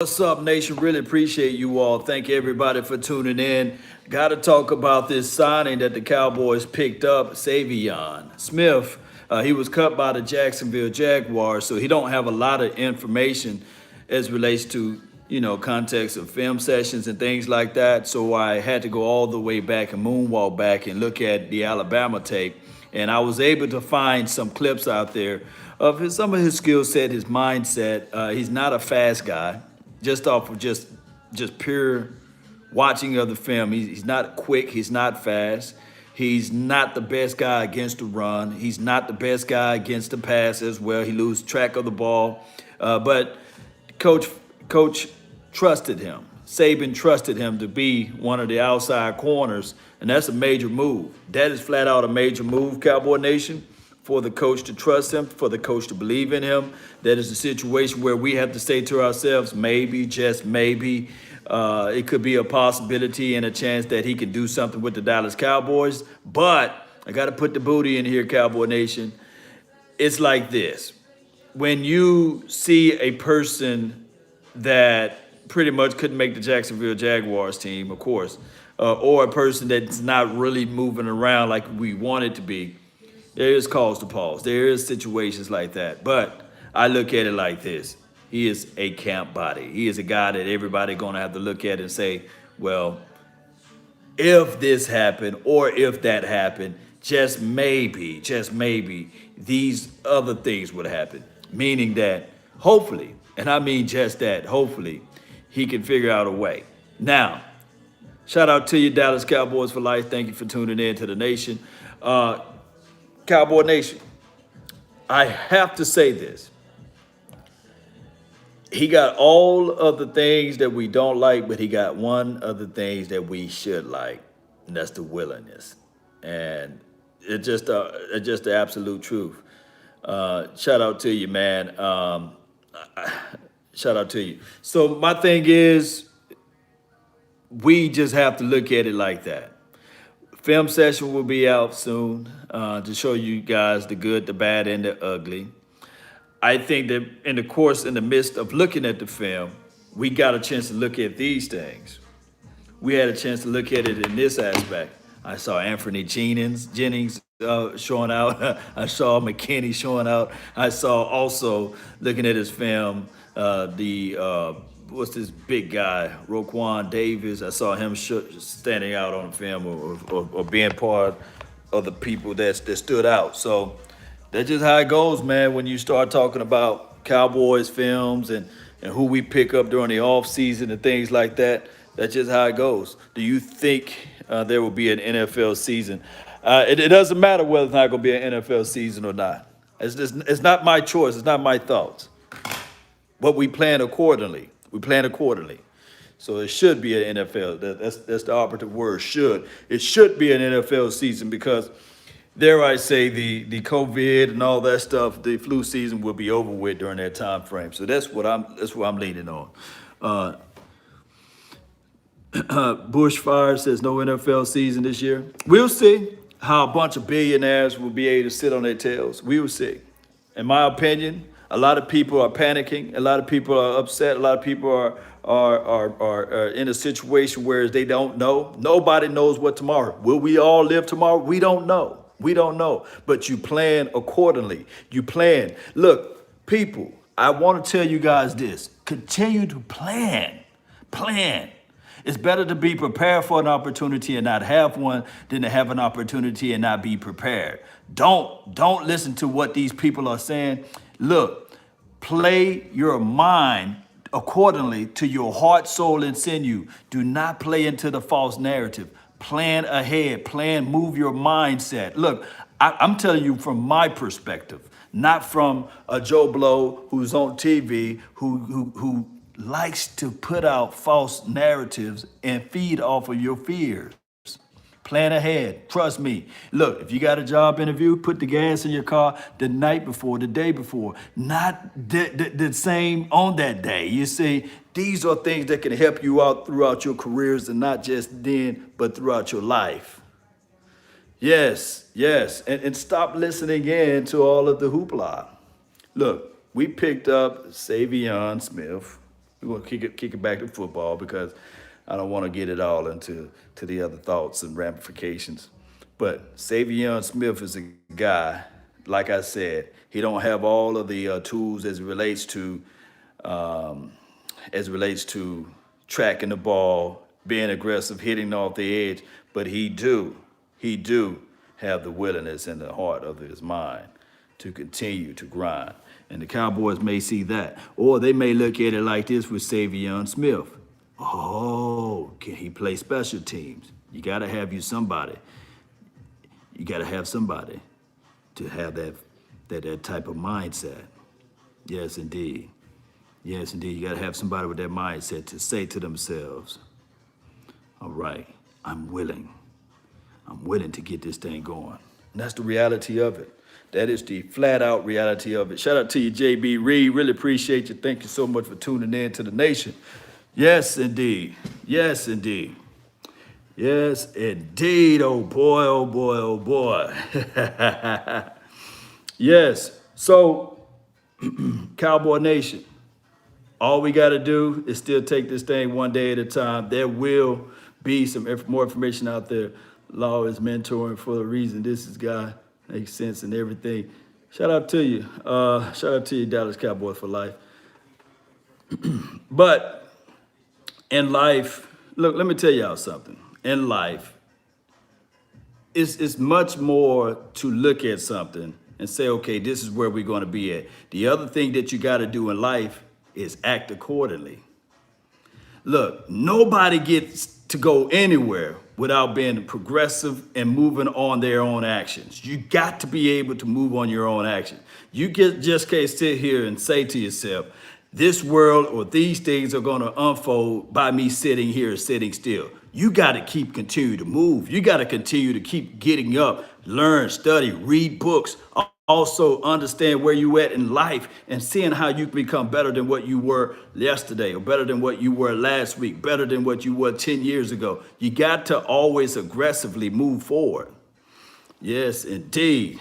What's up, nation? Really appreciate you all. Thank everybody for tuning in. Got to talk about this signing that the Cowboys picked up, Saivion Smith. He was cut by the Jacksonville Jaguars, so he don't have a lot of information as relates to context of film sessions and things like that. So I had to go all the way back and moonwalk back and look at the Alabama tape, and I was able to find some clips out there of some of his skill set, his mindset. He's not a fast guy just off of just pure watching of the film. He's not quick. He's not fast. He's not the best guy against the run. He's not the best guy against the pass as well. He loses track of the ball. But coach trusted him. Saban trusted him to be one of the outside corners, and that's a major move. That is flat out a major move, Cowboy Nation, for the coach to trust him, for the coach to believe in him. That is a situation where we have to say to ourselves, maybe, just maybe, it could be a possibility and a chance that he can do something with the Dallas Cowboys. But I got to put the booty in here, Cowboy Nation. It's like this. When you see a person that pretty much couldn't make the Jacksonville Jaguars team, of course, or a person that's not really moving around like we want it to be, there is cause to pause. There is situations like that. But I look at it like this. He is a camp body. He is a guy that everybody going to have to look at and say, well, if this happened or if that happened, just maybe, these other things would happen. Meaning that hopefully, and I mean just that, hopefully, he can figure out a way. Now, shout out to you, Dallas Cowboys for life. Thank you for tuning in to the nation. Cowboy Nation, I have to say this. He got all of the things that we don't like, but he got one of the things that we should like, and that's the willingness. And it's just the absolute truth. Shout out to you, man. Shout out to you. So my thing is, we just have to look at it like that. Film session will be out soon to show you guys the good, the bad, and the ugly. I think that in the midst of looking at the film, we got a chance to look at these things. We had a chance to look at it in this aspect. I saw Anthony Jennings showing out. I saw McKinney showing out. I saw also looking at his film, what's this big guy, Roquan Davis. I saw him standing out on the film or being part of the people that stood out. So that's just how it goes, man, when you start talking about Cowboys films and who we pick up during the off season and things like that. That's just how it goes. Do you think there will be an NFL season? It doesn't matter whether it's not going to be an NFL season or not. It's not my choice. It's not my thoughts. But we plan accordingly. We plan accordingly. So it should be an NFL. That's the operative word, should. It should be an NFL season because, dare I say, the COVID and all that stuff, the flu season will be over with during that time frame. So that's what I'm leaning on. Bushfire says no NFL season this year. We'll see how a bunch of billionaires will be able to sit on their tails. We will see. In my opinion, a lot of people are panicking. A lot of people are upset. A lot of people are in a situation where they don't know. Nobody knows what tomorrow. Will we all live tomorrow? We don't know. We don't know. But you plan accordingly. You plan. Look, people, I want to tell you guys this. Continue to plan. Plan. It's better to be prepared for an opportunity and not have one than to have an opportunity and not be prepared. Don't listen to what these people are saying. Look, play your mind accordingly to your heart, soul, and sinew. Do not play into the false narrative. Plan ahead. Move your mindset. Look, I'm telling you from my perspective, not from a Joe Blow who's on TV, who likes to put out false narratives and feed off of your fears. Plan ahead. Trust me. Look, if you got a job interview, put the gas in your car the night before, the day before, not the same on that day. You see, these are things that can help you out throughout your careers and not just then, but throughout your life. Yes. And stop listening in to all of the hoopla. Look, we picked up Saivion Smith. We're gonna kick it back to football because I don't want to get it all into the other thoughts and ramifications. But Saivion Smith is a guy, like I said, he don't have all of the tools as it relates to tracking the ball, being aggressive, hitting off the edge, but he do have the willingness and the heart of his mind to continue to grind. And the Cowboys may see that. Or they may look at it like this with Saivion Smith. Oh, can he play special teams? You got to have somebody. You got to have somebody to have that type of mindset. Yes, indeed. Yes, indeed. You got to have somebody with that mindset to say to themselves, all right, I'm willing. I'm willing to get this thing going. And that's the reality of it. That is the flat out reality of it. Shout out to you, JB Reed. Really appreciate you. Thank you so much for tuning in to the nation. Yes, indeed. Yes, indeed. Yes, indeed. Oh boy, oh boy, oh boy. Yes. So, Cowboy Nation, all we got to do is still take this thing one day at a time. There will be some more information out there. Law is mentoring for a reason. This is guy makes sense and everything. Shout out to you. Shout out to you, Dallas Cowboys for life. But in life, look, let me tell y'all something. In life, it's much more to look at something and say, okay, this is where we're going to be at. The other thing that you got to do in life is act accordingly. Look, nobody gets to go anywhere without being progressive and moving on their own actions. You got to be able to move on your own actions. You just can't sit here and say to yourself, this world or these things are going to unfold by me sitting here, sitting still. You got to continue to move. You got to continue to keep getting up, learn, study, read books, also understand where you at in life and seeing how you can become better than what you were yesterday or better than what you were last week, better than what you were 10 years ago. You got to always aggressively move forward. Yes, indeed.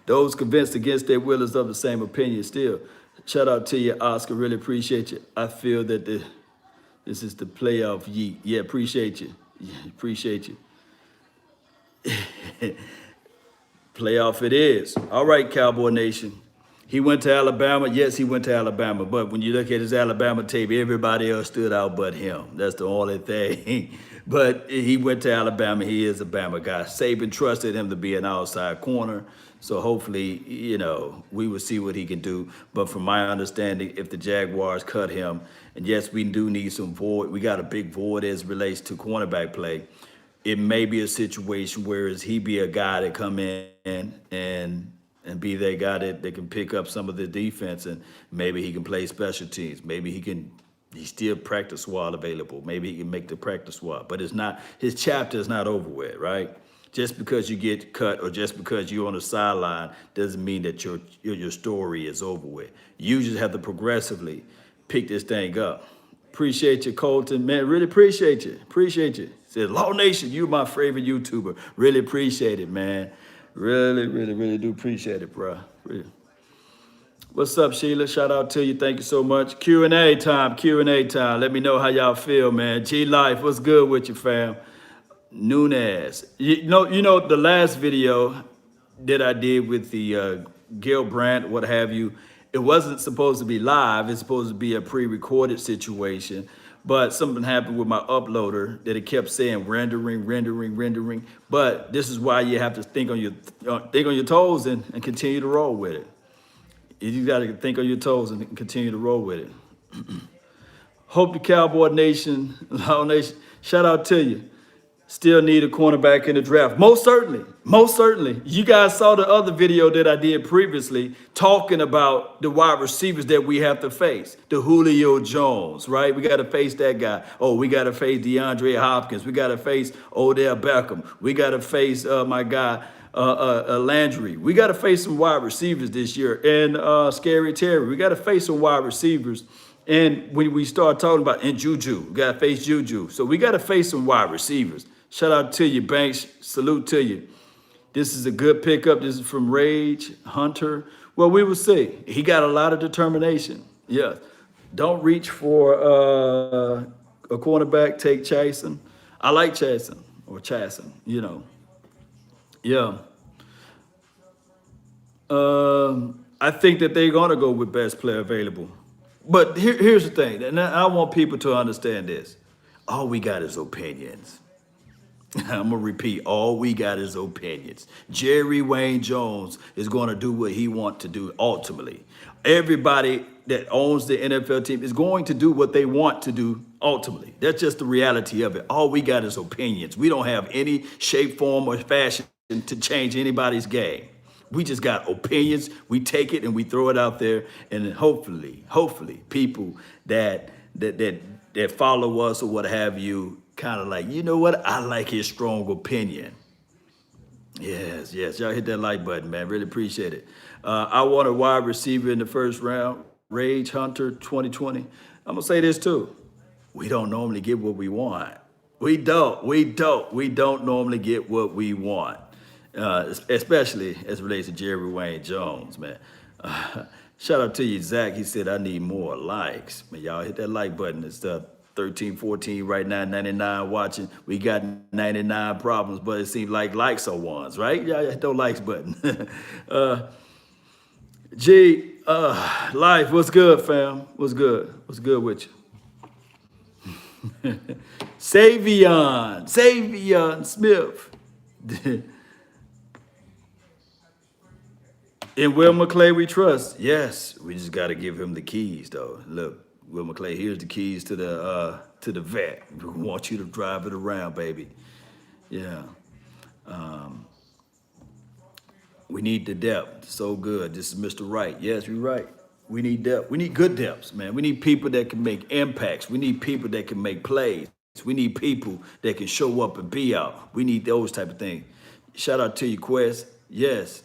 Those convinced against their will is of the same opinion still. Shout out to you, Oscar. Really appreciate you. I feel that this is the playoff yeet. Yeah, appreciate you. Yeah, appreciate you. Playoff it is. All right, Cowboy Nation. He went to Alabama. Yes, he went to Alabama. But when you look at his Alabama tape, everybody else stood out but him. That's the only thing. But he went to Alabama. He is a Bama guy. Saban trusted him to be an outside corner. So hopefully, we will see what he can do. But from my understanding, if the Jaguars cut him, and yes, we do need some void. We got a big void as it relates to cornerback play. It may be a situation where he be a guy that come in and be that guy that can pick up some of the defense, and maybe he can play special teams. Maybe he's still practice squad available. Maybe he can make the practice squad. But his chapter is not over with, right? Just because you get cut or just because you're on the sideline doesn't mean that your story is over with. You just have to progressively pick this thing up. Appreciate you, Colton. Man, really appreciate you. Appreciate you. Said, Law Nation, you my favorite YouTuber. Really appreciate it, man. Really, really, really do appreciate it, bro. Really. What's up, Sheila? Shout out to you. Thank you so much. Q&A time, Q&A time. Let me know how y'all feel, man. G-Life, what's good with you, fam? Nunez. You know, the last video that I did with the Gil Brandt, what have you, it wasn't supposed to be live. It's supposed to be a pre-recorded situation. But something happened with my uploader that it kept saying rendering. But this is why you have to think on your toes and continue to roll with it. You got to think on your toes and continue to roll with it. Hope the Cowboy Nation, Law Nation, shout out to you. Still need a cornerback in the draft. Most certainly. Most certainly. You guys saw the other video that I did previously talking about the wide receivers that we have to face. The Julio Jones, right? We got to face that guy. Oh, we got to face DeAndre Hopkins. We got to face Odell Beckham. We got to face my guy Landry. We got to face some wide receivers this year. And Scary Terry. We got to face some wide receivers. And when we start talking about Juju, we got to face Juju. So we got to face some wide receivers. Shout out to you, Banks. Salute to you. This is a good pickup. This is from Rage Hunter. Well, we will see. He got a lot of determination. Yes. Don't reach for a cornerback. Take chasing. I like chasing or chasing. Yeah. I think that they're gonna go with best player available. But here's the thing, and I want people to understand this. All we got is opinions. I'm gonna repeat, all we got is opinions. Jerry Wayne Jones is gonna do what he wants to do ultimately. Everybody that owns the NFL team is going to do what they want to do ultimately. That's just the reality of it. All we got is opinions. We don't have any shape, form, or fashion to change anybody's game. We just got opinions. We take it and we throw it out there, and then hopefully, people that follow us or what have you, kind of like, you know what? I like his strong opinion. Yes, y'all hit that like button, man. Really appreciate it. I want a wide receiver in the first round. Rage Hunter 2020. I'm gonna say this too. We don't normally get what we want. We don't normally get what we want. Especially as it relates to Jerry Wayne Jones, man. Shout out to you, Zach. He said, I need more likes. Man, y'all hit that like button. It's 13, 14 right now, 99 watching. We got 99 problems, but it seems like likes are ones, right? Yeah, hit the likes button. Life, what's good, fam? What's good? What's good with you? Saivion Smith. In Will McClay we trust. Yes, we just got to give him the keys, though. Look, Will McClay, here's the keys to the vet. We want you to drive it around, baby. Yeah. We need the depth. So good. This is Mr. Wright. Yes, you're right. We need depth. We need good depths, man. We need people that can make impacts. We need people that can make plays. We need people that can show up and be out. We need those type of things. Shout out to you, Quest. Yes.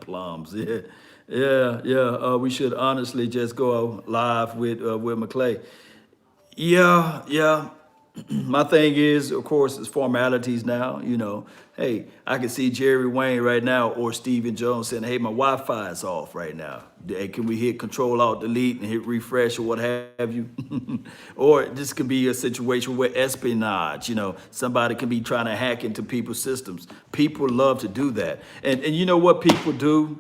Plums, yeah. We should honestly just go live with McClay. Yeah. My thing is, of course, it's formalities now. Hey, I can see Jerry Wayne right now or Stephen Jones saying, hey, my Wi-Fi is off right now. Hey, can we hit Control Alt Delete and hit refresh or what have you? Or this could be a situation where espionage, somebody can be trying to hack into people's systems. People love to do that. And you know what people do?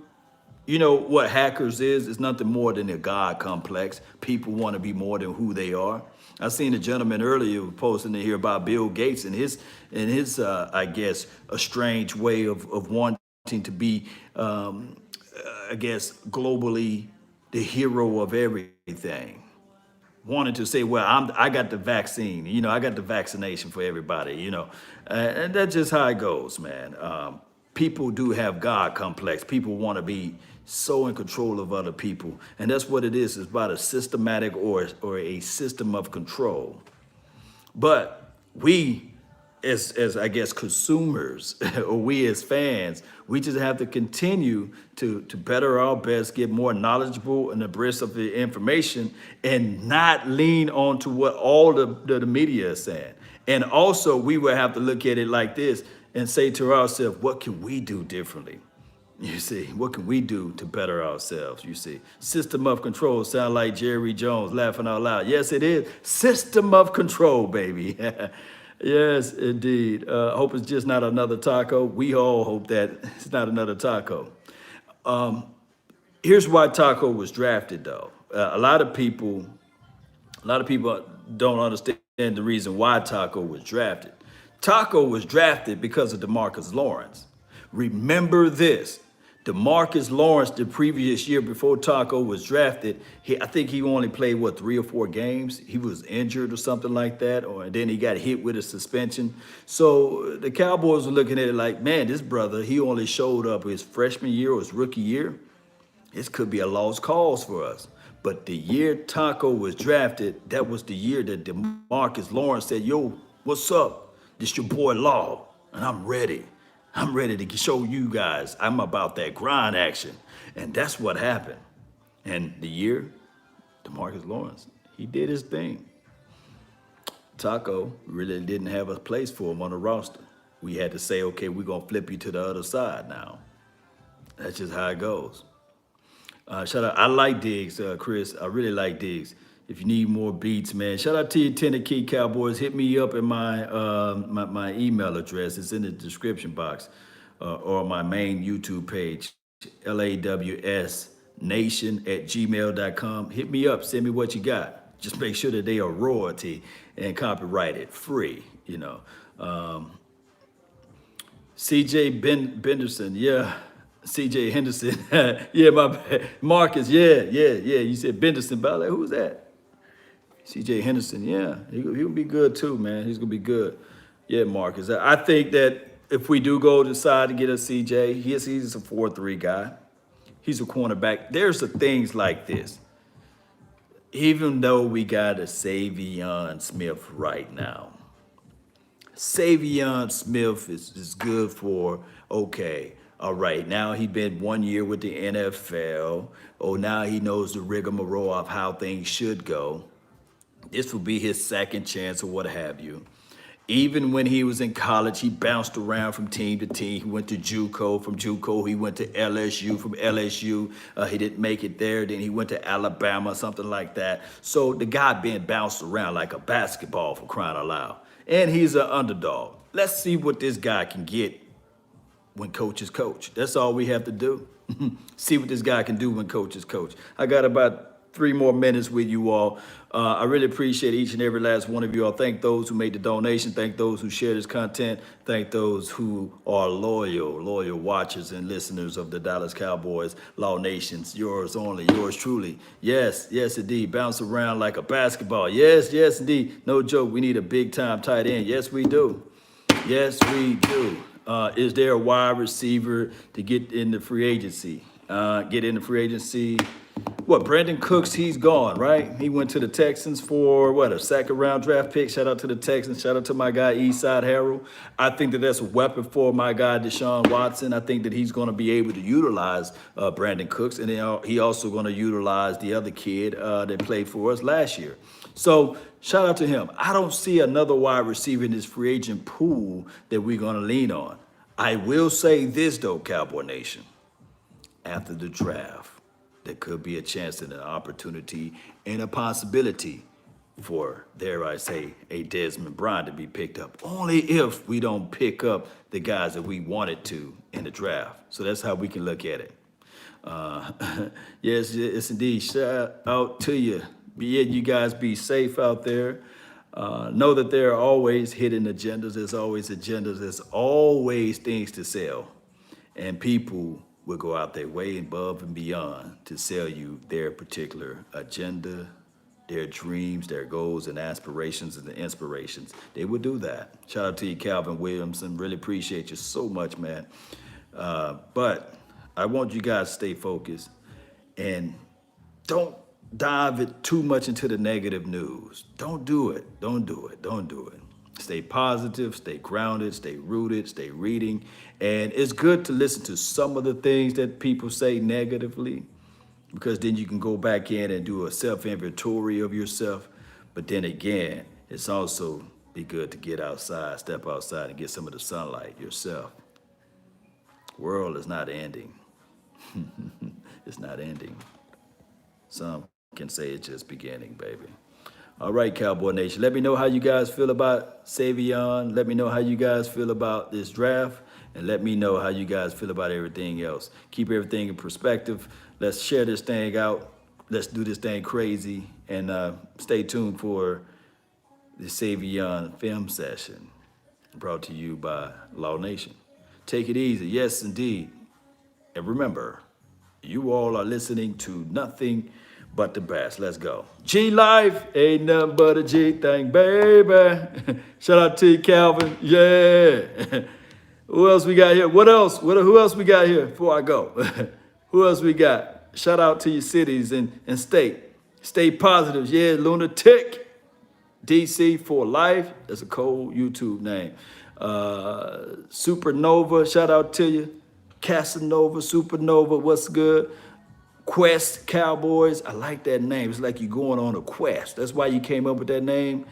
You know what hackers is? It's nothing more than a God complex. People want to be more than who they are. I seen a gentleman earlier posting to hear about Bill Gates and his I guess, a strange way of wanting to be, I guess, globally the hero of everything. Wanted to say, well, I got the vaccine, I got the vaccination for everybody, and that's just how it goes, man. People do have God complex. People want to be so in control of other people, and that's what it is. It's about a systematic or a system of control. But we, as I guess consumers, or we as fans, we just have to continue to better our best, get more knowledgeable and abreast of the information, and not lean on to what all the media is saying. And also, we will have to look at it like this and say to ourselves, what can we do differently? You see, what can we do to better ourselves? You see, system of control sound like Jerry Jones laughing out loud. Yes, it is. System of control, baby. Yes, indeed. Hope it's just not another taco. We all hope that it's not another taco. Here's why Taco was drafted, though. A lot of people don't understand the reason why Taco was drafted. Taco was drafted because of DeMarcus Lawrence. Remember this. DeMarcus Lawrence, the previous year before Taco was drafted, I think he only played, 3 or 4 games? He was injured or something like that, and then he got hit with a suspension. So the Cowboys were looking at it like, man, this brother, he only showed up his freshman year or his rookie year. This could be a lost cause for us. But the year Taco was drafted, that was the year that DeMarcus Lawrence said, yo, what's up? This your boy Law, and I'm ready. I'm ready to show you guys I'm about that grind action. And that's what happened. And the year, DeMarcus Lawrence, he did his thing. Taco really didn't have a place for him on the roster. We had to say, okay, we're going to flip you to the other side now. That's just how it goes. Shout out. I like Diggs, Chris. I really like Diggs. If you need more beats, man, shout out to you, Tennessee Cowboys. Hit me up in my email address. It's in the description box, or my main YouTube page, lawsnation@gmail.com. Hit me up. Send me what you got. Just make sure that they are royalty and copyrighted, free. CJ Benderson, yeah. CJ Henderson, yeah, my bad. Marcus, yeah. You said Benderson, but I was like, who's that? CJ Henderson, yeah. He'll be good too, man. He's going to be good. Yeah, Marcus. I think that if we do go decide to get a CJ, he's a 4-3 guy. He's a cornerback. There's the things like this. Even though we got a Saivion Smith right now, Saivion Smith is good for, okay, all right, now he's been 1 year with the NFL. Oh, now he knows the rigmarole of how things should go. This will be his second chance or what have you. Even when he was in college, he bounced around from team to team. He went to JUCO. From JUCO, he went to LSU. From LSU, he didn't make it there. Then he went to Alabama, something like that. So the guy being bounced around like a basketball, for crying out loud. And he's an underdog. Let's see what this guy can get when coaches coach. That's all we have to do. See what this guy can do when coaches coach. I got about 3 more minutes with you all. I really appreciate each and every last one of you all. Thank those who made the donation. Thank those who share this content. Thank those who are loyal watchers and listeners of the Dallas Cowboys, Law Nations. Yours only, yours truly. Yes, indeed. Bounce around like a basketball. Yes, indeed. No joke. We need a big time tight end. Yes, we do. Yes, we do. Is there a wide receiver to get in the free agency? What, Brandon Cooks, he's gone, right? He went to the Texans for, what, a second-round draft pick. Shout out to the Texans. Shout out to my guy, Eastside Harold. I think that that's a weapon for my guy, Deshaun Watson. I think that he's going to be able to utilize Brandon Cooks, and he also going to utilize the other kid that played for us last year. So shout out to him. I don't see another wide receiver in this free agent pool that we're going to lean on. I will say this, though, Cowboy Nation. After the draft, there could be a chance and an opportunity and a possibility for, dare I say, a Desmond Bryant to be picked up. Only if we don't pick up the guys that we wanted to in the draft. So that's how we can look at it. Yes, indeed. Shout out to you. You guys be safe out there. Know that there are always hidden agendas. There's always agendas. There's always things to sell. And people will go out their way above and beyond to sell you their particular agenda, their dreams, their goals and aspirations and the inspirations. They will do that. Shout out to you, Calvin Williamson. Really appreciate you so much, man. But I want you guys to stay focused and don't dive it too much into the negative news. Don't do it. Stay positive, stay grounded, stay rooted, stay reading. And it's good to listen to some of the things that people say negatively, because then you can go back in and do a self-inventory of yourself. But then again, it's also be good to get outside, step outside and get some of the sunlight yourself. World is not ending. It's not ending. Some can say it's just beginning, baby. All right, Cowboy Nation. Let me know how you guys feel about Saivion. Let me know how you guys feel about this draft. And let me know how you guys feel about everything else. Keep everything in perspective. Let's share this thing out. Let's do this thing crazy. And stay tuned for the Saivion film session brought to you by Law Nation. Take it easy. Yes, indeed. And remember, you all are listening to nothing but the best. Let's go. G Life ain't nothing but a G thing, baby. Shout out to you, Calvin. Yeah. Who else we got here? What else? Who else we got here before I go? Who else we got? Shout out to your cities and state. Stay positive. Yeah, Lunatic. DC for life. That's a cold YouTube name. Supernova. Shout out to you. Casanova, Supernova. What's good? Quest Cowboys. I like that name. It's like you're going on a quest. That's why you came up with that name.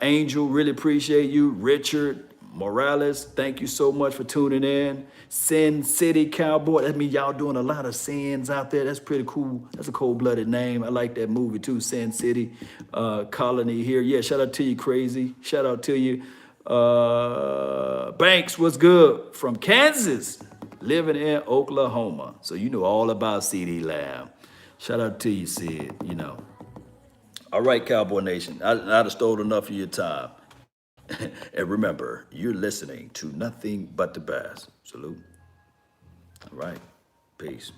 Angel, really appreciate you. Richard, Morales, thank you so much for tuning in. Sin City Cowboy. That means y'all doing a lot of sins out there. That's pretty cool. That's a cold-blooded name. I like that movie too, Sin City Colony here. Yeah, shout out to you, Crazy. Shout out to you. Banks, what's good? From Kansas, living in Oklahoma. So you know all about CD Lamb. Shout out to you, Sid, you know. All right, Cowboy Nation. I'd have stole enough of your time. And remember, you're listening to nothing but the best. Salute. All right. Peace.